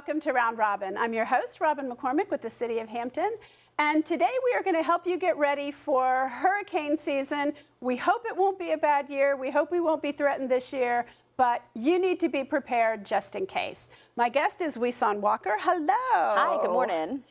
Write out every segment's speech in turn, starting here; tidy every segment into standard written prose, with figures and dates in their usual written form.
welcome to Round Robin. I'm your host, Robin McCormick with the City of Hampton. And today we are going to help you get ready for hurricane season. We hope it won't be a bad year. We hope we won't be threatened this year, but you need to be prepared just in case. My guest is Hui-Shan Walker. Hello. Hi, good morning.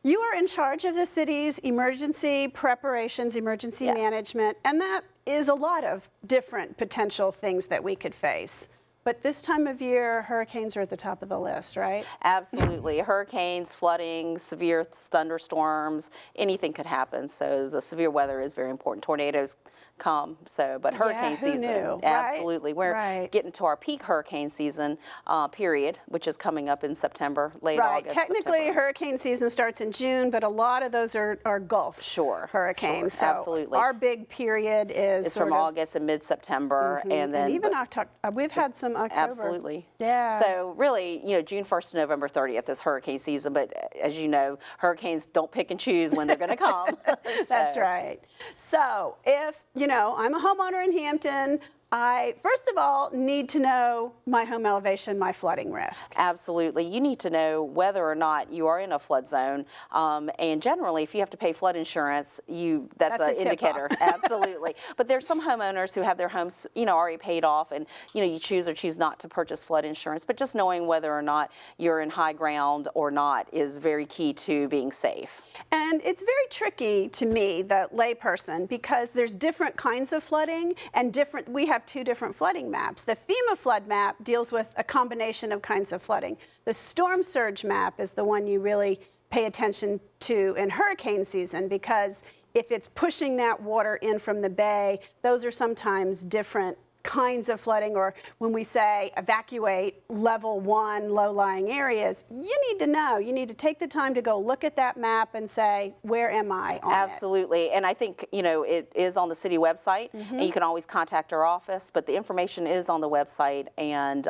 You are in charge of the city's emergency preparations, emergency management, and that is a lot of different potential things that we could face. But this time of year, hurricanes are at the top of the list, right? Absolutely. Hurricanes, flooding, severe thunderstorms, anything could happen. So the severe weather is very important. Tornadoes come, but hurricane season, absolutely. We're getting to our peak hurricane season period, which is coming up in September, late August. Technically, September. hurricane season starts in June, but a lot of those are Gulf hurricanes. Sure, absolutely. So our big period is from August and mid-September, and then even October. We've had some October. Absolutely. Yeah. So really, June 1st to November 30th is hurricane season, but as you know, hurricanes don't pick and choose when they're going to come. That's right. So if, I'm a homeowner in Hampton, I, first of all, need to know my home elevation, my flooding risk. Absolutely. You need to know whether or not you are in a flood zone. And generally, if you have to pay flood insurance, that's an indicator. Absolutely. But there's some homeowners who have their homes, already paid off, and, you choose or choose not to purchase flood insurance. But just knowing whether or not you're in high ground or not is very key to being safe. And it's very tricky to me, the layperson, because there's different kinds of flooding and we have two different flooding maps. The FEMA flood map deals with a combination of kinds of flooding. The storm surge map is the one you really pay attention to in hurricane season, because if it's pushing that water in from the bay, those are sometimes different kinds of flooding. Or when we say evacuate level 1 low-lying areas, you need to know. You need to take the time to go look at that map and say, where am I on Absolutely. And I think, it is on the city website, and you can always contact our office, but the information is on the website, and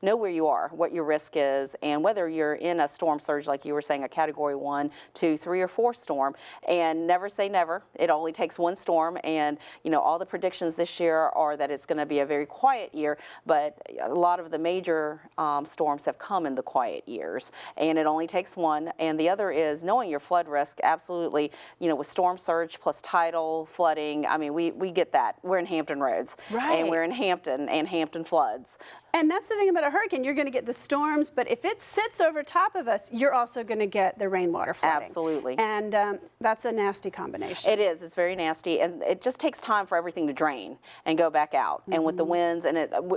know where you are, what your risk is, and whether you're in a storm surge, like you were saying, a category 1, 2, 3, or 4 storm. And never say never. It only takes one storm, and, all the predictions this year are that it's going to be a very quiet year, but a lot of the major storms have come in the quiet years, and it only takes one. And the other is knowing your flood risk. Absolutely, with storm surge plus tidal flooding, I mean, we get that. We're in Hampton roads, and we're in Hampton, and Hampton floods. And that's the thing about a hurricane. You're going to get the storms, but if it sits over top of us, you're also going to get the rainwater flooding. Absolutely. And that's a nasty combination. It is. It's very nasty, and it just takes time for everything to drain and go back out. And with the winds, and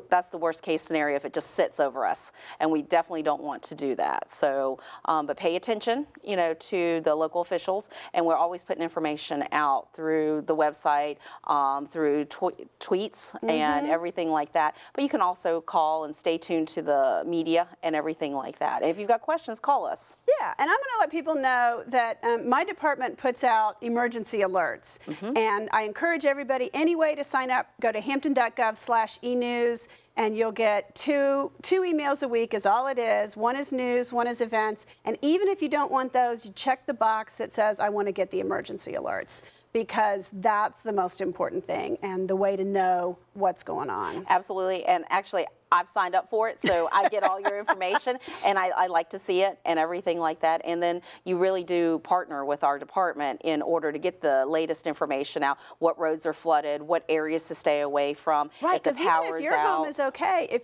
that's the worst case scenario if it just sits over us, and we definitely don't want to do that. So, but pay attention, to the local officials, and we're always putting information out through the website, through tweets and everything like that. But you can also call and stay tuned to the media and everything like that. And if you've got questions, call us. Yeah, and I'm going to let people know that my department puts out emergency alerts. And I encourage everybody, any way to sign up, go to hampton.gov/enews, and you'll get two emails a week is all it is. One is news, one is events. And even if you don't want those, you check the box that says, I want to get the emergency alerts, because that's the most important thing and the way to know what's going on. Absolutely. And actually, I've signed up for it, so I get all your information, and I like to see it and everything like that. And then you really do partner with our department in order to get the latest information out, what roads are flooded, what areas to stay away from, if the power is out. Even if your home is okay,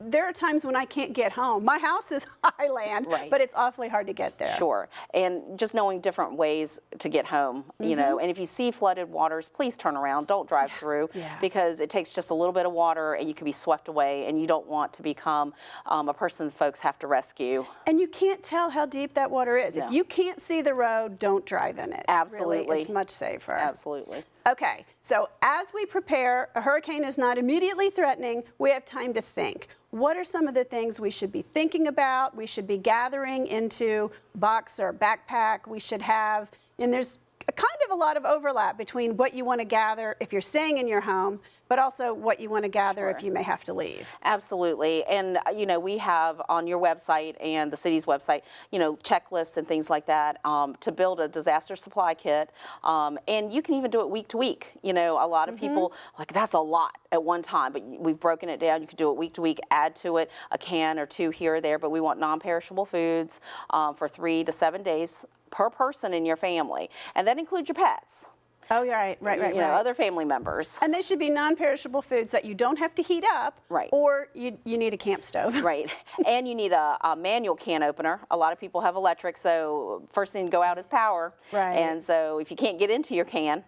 there are times when I can't get home. My house is highland, but it's awfully hard to get there. Sure. And just knowing different ways to get home, and if you see flooded waters, please turn around. Don't drive through, because it takes just a little bit of water and you can be swept away, and you don't want to become a person folks have to rescue. And you can't tell how deep that water is. No. If you can't see the road, don't drive in it. Absolutely. Really, it's much safer. Absolutely. Okay, so as we prepare, a hurricane is not immediately threatening. We have time to think. What are some of the things we should be thinking about? We should be gathering into box or backpack. We should have, and there's kind of a lot of overlap between what you want to gather if you're staying in your home, but also what you want to gather if you may have to leave. Absolutely. And, we have on your website and the city's website, checklists and things like that to build a disaster supply kit. And you can even do it week to week. A lot of people, that's a lot at one time, but we've broken it down. You can do it week to week, add to it a can or two here or there, but we want non-perishable foods for 3 to 7 days per person in your family. And that includes your pets. Oh, you're right. Other family members. And they should be non-perishable foods that you don't have to heat up, or you need a camp stove. Right. And you need a manual can opener. A lot of people have electric, so first thing to go out is power. Right. And so if you can't get into your can,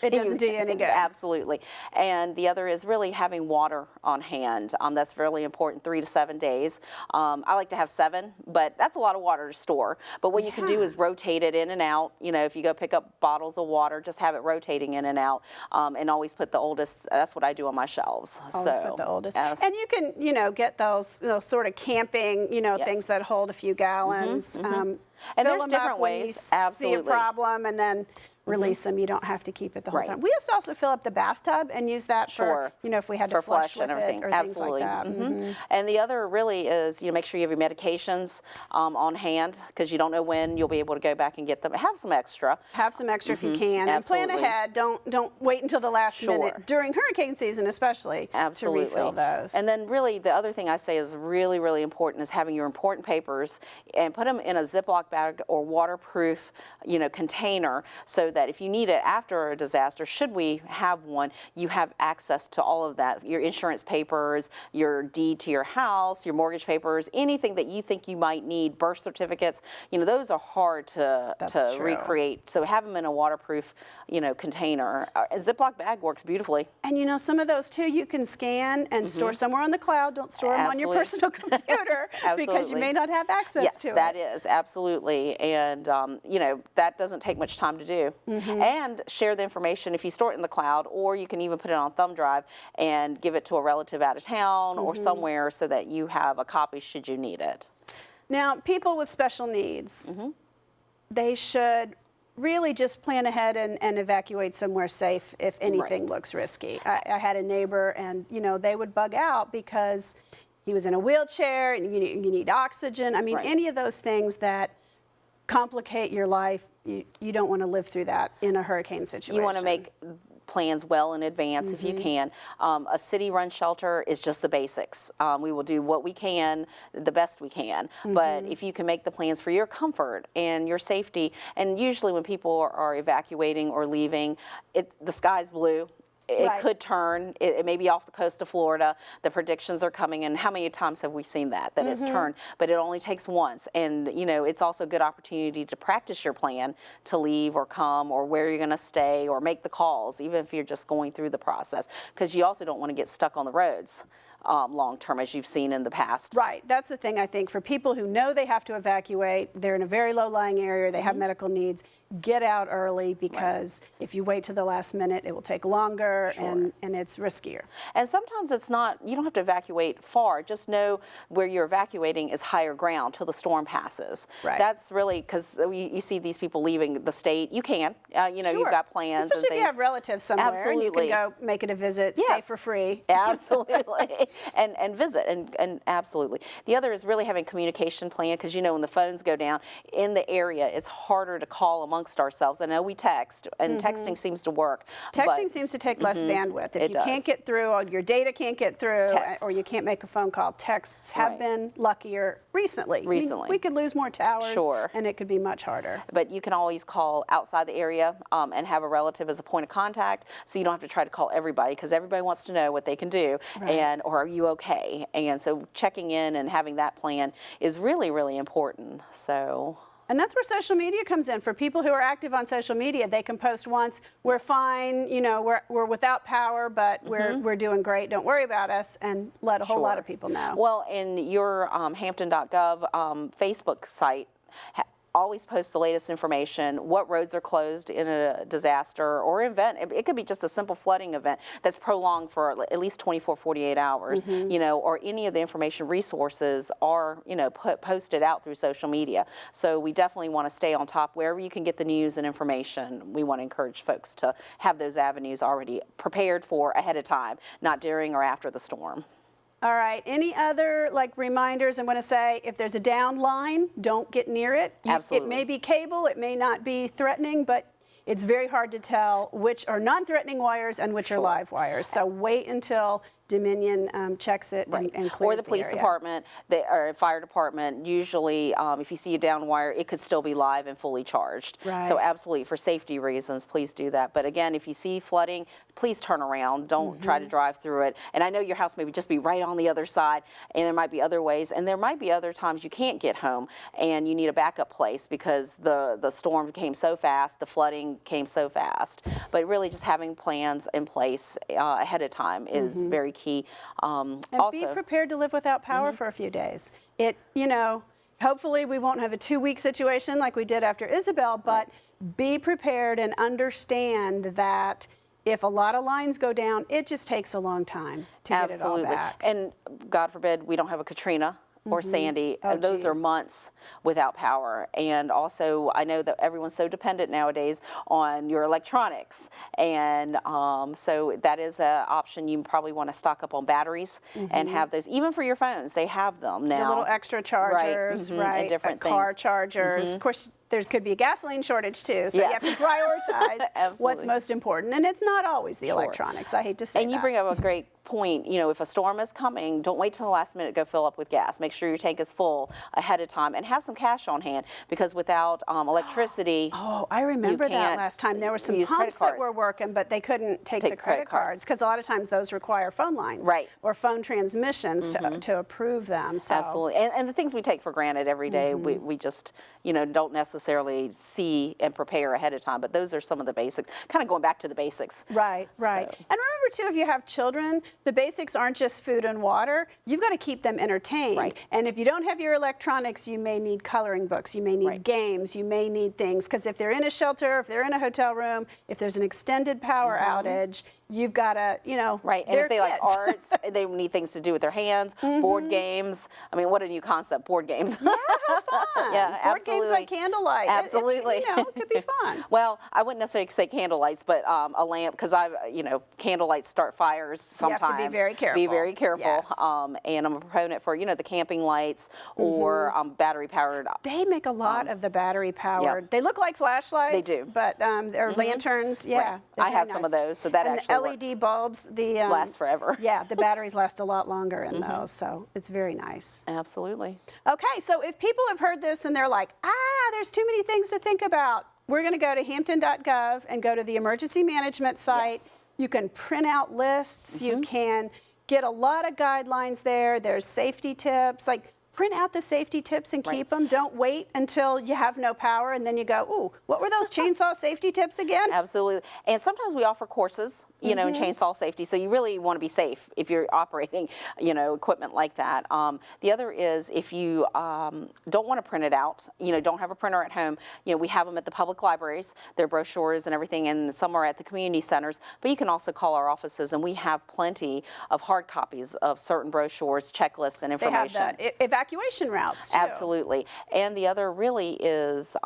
it doesn't do you any good. Absolutely. And the other is really having water on hand. That's really important, 3 to 7 days. I like to have 7, but that's a lot of water to store. But what you can do is rotate it in and out. If you go pick up bottles of water, just have it rotating in and out, and always put the oldest. That's what I do on my shelves. Always put the oldest. And you can, get those sort of camping, things that hold a few gallons. And there's different ways. See a problem, and then release them. You don't have to keep it the whole time. We used to also fill up the bathtub and use that for, if we had to flush with and everything. It or Absolutely. things like that. And the other really is, make sure you have your medications on hand, because you don't know when you'll be able to go back and get them. Have some extra. Have some extra if you can. And plan ahead. Don't wait until the last minute during hurricane season, especially, to refill those. And then really the other thing I say is really, really important is having your important papers and put them in a Ziploc bag or waterproof, container, so that if you need it after a disaster, should we have one, you have access to all of that. Your insurance papers, your deed to your house, your mortgage papers, anything that you think you might need, birth certificates, those are hard to recreate. So have them in a waterproof, container. A Ziploc bag works beautifully. And some of those too you can scan and store somewhere on the cloud. Don't store them on your personal computer because you may not have access to it. Yes, that is, absolutely. And, that doesn't take much time to do. And share the information if you store it in the cloud, or you can even put it on a thumb drive and give it to a relative out of town or somewhere, so that you have a copy should you need it. Now, people with special needs, they should really just plan ahead and evacuate somewhere safe if anything looks risky. I had a neighbor, and they would bug out because he was in a wheelchair, and you need oxygen. I mean, any of those things that complicate your life, you don't want to live through that in a hurricane situation. You want to make plans well in advance if you can. A city-run shelter is just the basics. We will do what we can, the best we can. But if you can make the plans for your comfort and your safety, and usually when people are evacuating or leaving, the sky's blue. It could turn. It may be off the coast of Florida. The predictions are coming in. How many times have we seen that it's turned? But it only takes once. And, it's also a good opportunity to practice your plan to leave or come, or where you're going to stay, or make the calls, even if you're just going through the process. Because you also don't want to get stuck on the roads long term, as you've seen in the past. Right. That's the thing, I think, for people who know they have to evacuate, they're in a very low-lying area, they have medical needs, get out early, because if you wait to the last minute, it will take longer and it's riskier. And sometimes it's not, you don't have to evacuate far. Just know where you're evacuating is higher ground till the storm passes. Right. That's really, because you see these people leaving the state. You can, you've got plans. Especially and things. If you have relatives somewhere. Absolutely. And you can go make it a visit, stay for free. Absolutely. and visit, and absolutely. The other is really having communication plan, because when the phones go down in the area, it's harder to call amongst ourselves. I know we text, and texting seems to work. Texting seems to take less bandwidth. If you can't get through, or your data can't get through, or you can't make a phone call, texts have been luckier recently. I mean, we could lose more towers, and it could be much harder. But you can always call outside the area and have a relative as a point of contact, so you don't have to try to call everybody, because everybody wants to know what they can do, or are you okay? And so checking in and having that plan is really, really important. And that's where social media comes in. For people who are active on social media, they can post once, we're fine, we're without power, but we're doing great, don't worry about us, and let a whole lot of people know. Well, in your Hampton.gov Facebook site, always post the latest information, what roads are closed in a disaster or event. It could be just a simple flooding event that's prolonged for at least 24, 48 hours, you know, or any of the information resources are, you know, posted out through social media. So we definitely want to stay on top wherever you can get the news and information. We want to encourage folks to have those avenues already prepared for ahead of time, not during or after the storm. All right. Any other like reminders? I want to say if there's a down line, don't get near it. Absolutely. It may be cable, it may not be threatening, but it's very hard to tell which are non-threatening wires and which are live wires. So wait until Dominion checks it and clears or the police department, or fire department. Usually, if you see a down wire, it could still be live and fully charged. Right. So absolutely, for safety reasons, please do that. But again, if you see flooding, please turn around. Don't try to drive through it. And I know your house may just be right on the other side, and there might be other ways, and there might be other times you can't get home, and you need a backup place because the storm came so fast, the flooding came so fast. But really, just having plans in place ahead of time is very key. And be prepared to live without power for a few days. You know, hopefully we won't have a 2-week situation like we did after Isabel, but be prepared and understand that if a lot of lines go down, it just takes a long time to get it all back. And God forbid we don't have a Katrina or Sandy. Those are months without power. And also, I know that everyone's so dependent nowadays on your electronics. And so that is an option. You probably want to stock up on batteries and have those, even for your phones. They have them now. The little extra chargers, right? And different car chargers. Of course, there could be a gasoline shortage too, so you have to prioritize what's most important. And it's not always the electronics, I hate to say that. And you bring up a great point. You know, if a storm is coming, don't wait till the last minute to go fill up with gas. Make sure your tank is full ahead of time and have some cash on hand, because without electricity, I remember that last time. There were some pumps that were working, but they couldn't take the credit cards because a lot of times those require phone lines or phone transmissions to approve them. So. Absolutely. And the things we take for granted every day, we just, you know, don't necessarily see and prepare ahead of time. But those are some of the basics, kind of going back to the basics. Right. So. And remember, too, if you have children, the basics aren't just food and water. You've got to keep them entertained. And if you don't have your electronics, you may need coloring books, you may need games, you may need things. Because if they're in a shelter, if they're in a hotel room, if there's an extended power outage, you've got to, you know, and if they like arts, they need things to do with their hands, board games. I mean, what a new concept, board games. Yeah, have fun. Yeah, board games by candlelight. Absolutely. You know, it could be fun. Well, I wouldn't necessarily say candlelights, but a lamp, because you know, candlelights start fires sometimes. You have to be very careful. Be very careful. Yes. And I'm a proponent for, you know, the camping lights or battery powered. They make a lot of the battery powered. They look like flashlights. They do. But they're lanterns. Yeah. I have some of those, so that actually the LED bulbs, last forever. Yeah, the batteries last a lot longer in those, so it's very nice. Absolutely. Okay, so if people have heard this and they're like, there's too many things to think about, we're going to go to hampton.gov and go to the emergency management site. You can print out lists. You can get a lot of guidelines there. There's safety tips. Like, print out the safety tips and keep them. Don't wait until you have no power and then you go, ooh, what were those chainsaw safety tips again? Absolutely. And sometimes we offer courses, you know, in chainsaw safety. So you really want to be safe if you're operating, you know, equipment like that. The other is if you don't want to print it out, you know, don't have a printer at home, you know, we have them at the public libraries, their brochures and everything, and some are at the community centers. But you can also call our offices, and we have plenty of hard copies of certain brochures, checklists, and information. They have the evacuation routes, too. Absolutely. And the other really is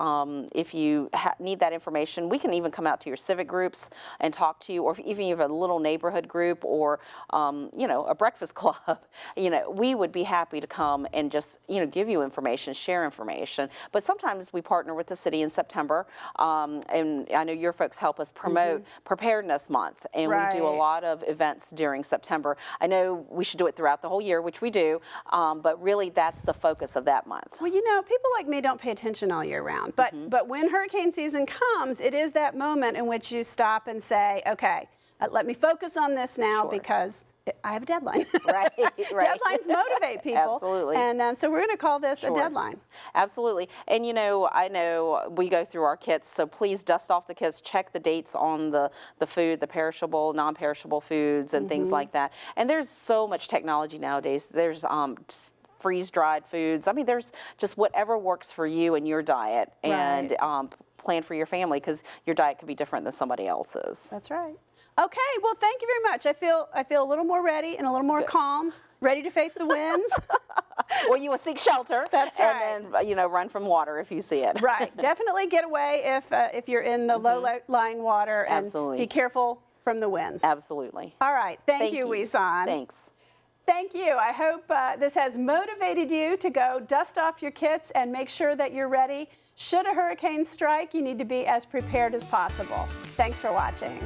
if you need that information, we can even come out to your civic groups and talk to you, or if even you have a little neighborhood group or, you know, a breakfast club, you know, we would be happy to come and just, you know, give you information, share information. But sometimes we partner with the city in September, and I know your folks help us promote Preparedness Month, and we do a lot of events during September. I know we should do it throughout the whole year, which we do, but really that's the focus of that month. Well, you know, people like me don't pay attention all year round, but when hurricane season comes, it is that moment in which you stop and say, okay, let me focus on this now because I have a deadline. Right. Deadlines motivate people. Absolutely. And so we're going to call this a deadline. Absolutely. And, you know, I know we go through our kits, so please dust off the kits, check the dates on the food, the perishable, non-perishable foods and things like that. And there's so much technology nowadays. There's freeze-dried foods. I mean, there's just whatever works for you and your diet, and plan for your family, because your diet could be different than somebody else's. That's right. Okay, well, thank you very much. I feel a little more ready and a little more calm, ready to face the winds. Well, you will seek shelter. That's right. And then, run from water if you see it. Right. Definitely get away if you're in the low-lying water, and Absolutely. be careful from the winds. Absolutely. All right. Thank you, Hui-Shan. Thanks. Thank you. I hope this has motivated you to go dust off your kits and make sure that you're ready. Should a hurricane strike, you need to be as prepared as possible. Thanks for watching.